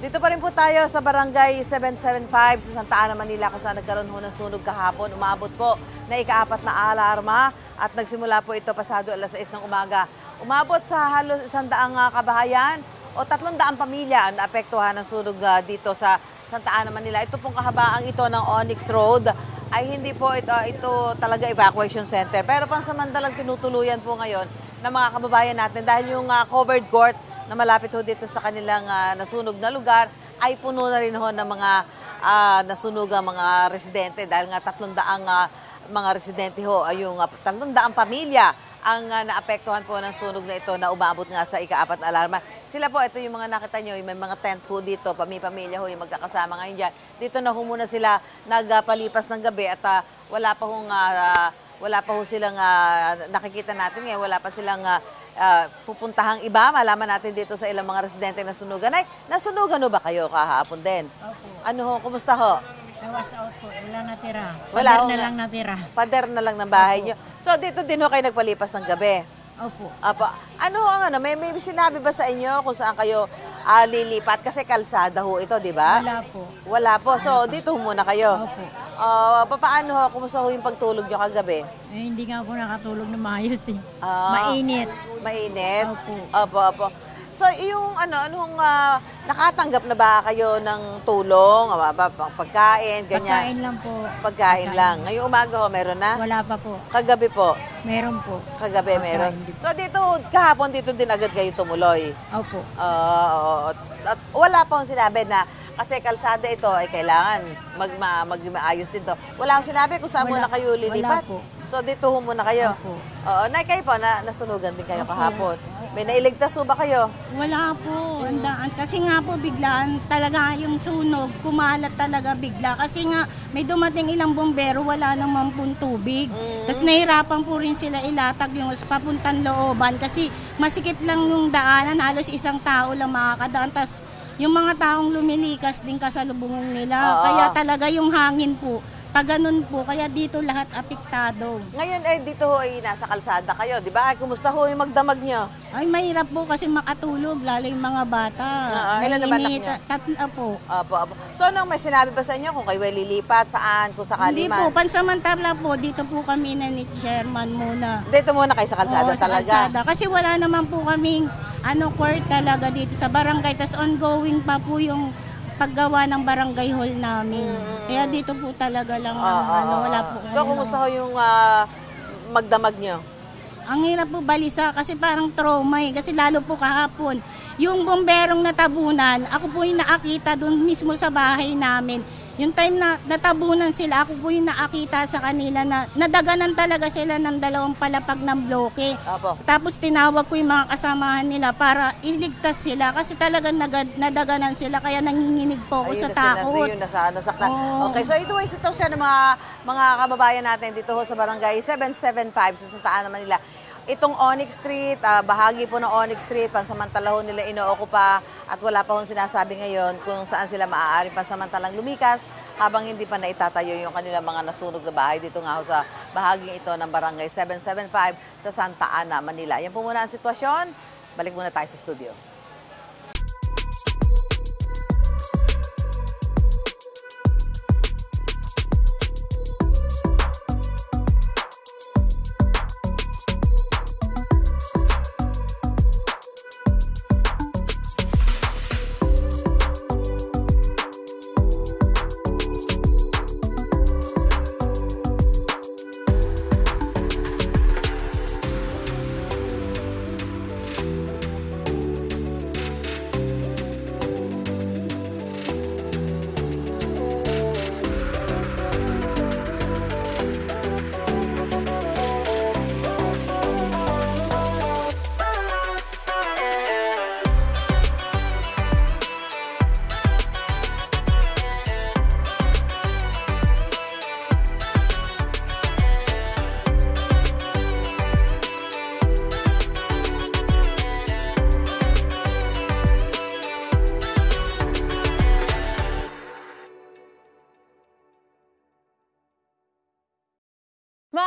Dito pa rin po tayo sa Barangay 775 sa Santa Ana, Manila kung saan nagkaroon ho ng sunog kahapon. Umabot po na ika-4 na alarma at nagsimula po ito pasado alas 6 ng umaga. Umabot sa halos 100 kabahayan o 300 pamilya na apektuhan ng sunog dito sa Santa Ana, Manila. Ito pong kahabaang ito ng Onyx Road ay hindi po ito talaga evacuation center. Pero pansamantalang tinutuluyan po ngayon ng mga kababayan natin dahil yung covered court na malapit ho dito sa kanilang nasunog na lugar ay puno na rin ho ng mga nasunugang mga residente dahil nga 300 mga residente ho ay yung 300 pamilya ang naapektuhan po ng sunog na ito na umabot nga sa ika-4 na alarma. Sila po, ito yung mga nakita nyo, may mga tent ho dito, pamilya ho yung magkakasama ngayon dyan. Dito na ho muna sila nagpalipas ng gabi at wala pa ho silang nakikita natin ngayon, wala pa silang pupuntahang iba. Malaman natin dito sa ilang mga residente na sunugan. Ay, nasunugan ho ba kayo kahapon din? Opo. Ano ho, kumusta ho? Nawas out po, wala natira. Wala Pader ho na nga. lang natira. Pader na lang ng bahay Opo. nyo. So, dito din ho kayo nagpalipas ng gabi? Opo. Apo. Ano ho ang may sinabi ba sa inyo kung saan kayo lilipat? Kasi kalsada ho ito, di ba? Wala po. Wala po. So, dito ho muna kayo. Opo. Paano ho? Kumusta ho yung pagtulog nyo kagabi? Eh, hindi nga po nakatulog na maayos eh. Ah. Mainit. Mainit? Opo. Opo. So, yung anong nakatanggap na ba kayo ng tulong? Pagkain, ganyan? Pagkain lang po. Pagkain lang. Ngayong umaga ho, meron na? Wala pa po. Kagabi po? Meron po. Kagabi Pagkain meron. din. So, kahapon dito din agad kayo tumuloy? Opo. At wala pa akong sinabi na kasi kalsada ito ay kailangan mag-maayos din to. Wala akong sinabi kung saan muna kayo lilipat. Wala po. So dito ho muna kayo. Opo. Kayo po, nasunugan din kayo Opo. kahapon. May nailigtas ho ba kayo? Wala po. Kasi nga po biglaan talaga yung sunog, kumalat talaga bigla. Kasi nga may dumating ilang bombero, wala naman pong tubig. Tapos nahirapan po rin sila ilatag yung papuntang looban kasi masikip lang yung daanan, halos isang tao lang makakadaan. Tapos yung mga taong lumilikas din kasalubungan nila. Oo. Kaya talaga yung hangin po, pag ganun po, kaya dito lahat apektado. Ngayon dito ho ay nasa kalsada kayo, di ba? Ay, kumusta ho yung magdamag nyo? Ay, mahirap po kasi makatulog, lalo yung mga bata. Ilan na ba anak Nainita- niyo? 3 po. Opo. So may sinabi ba sa inyo kung kayo ay lilipat, saan, kung sakali Hindi po, man? pansamantala po, dito po kami na ni chairman muna. Dito muna kayo sa kalsada Oo, sa talaga? kalsada. Kasi wala naman po kaming court talaga dito sa barangay. Tapos ongoing pa po yung paggawa ng barangay hall namin. Kaya dito po talaga lang wala po. So, kumusta ho yung magdamag nyo? Ang hirap po balisa kasi parang trauma eh. Kasi lalo po kahapon, yung bomberong natabunan, ako po yung nakakita doon mismo sa bahay namin. Yung time na natabunan sila, ako po yung nakakita sa kanila na nadaganan talaga sila ng 2 palapag ng bloke. Opo. Tapos tinawag ko yung mga kasamahan nila para iligtas sila kasi talagang nadaganan sila kaya nanginginig po ako sa takot. Ayun, nasaktan. Oo. Okay, so ito ay sitwasyon ng mga kababayan natin dito ho sa Barangay 775 sa Santa Ana, Manila. Itong Onyx Street, bahagi po ng Onyx Street, pansamantala ho nila inookupa at wala pa hong sinasabi ngayon kung saan sila maaaring pansamantalang lumikas habang hindi pa naitatayo yung kanilang mga nasunog na bahay dito nga ho sa bahaging ito ng Barangay 775 sa Santa Ana, Manila. Yan po muna ang sitwasyon. Balik muna tayo sa studio.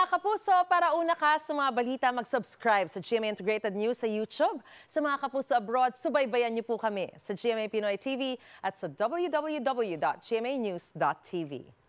mga kapuso, para una ka sa mga balita, mag-subscribe sa GMA Integrated News sa YouTube. Sa mga kapuso abroad, subaybayan niyo po kami sa GMA Pinoy TV at sa www.gmanews.tv.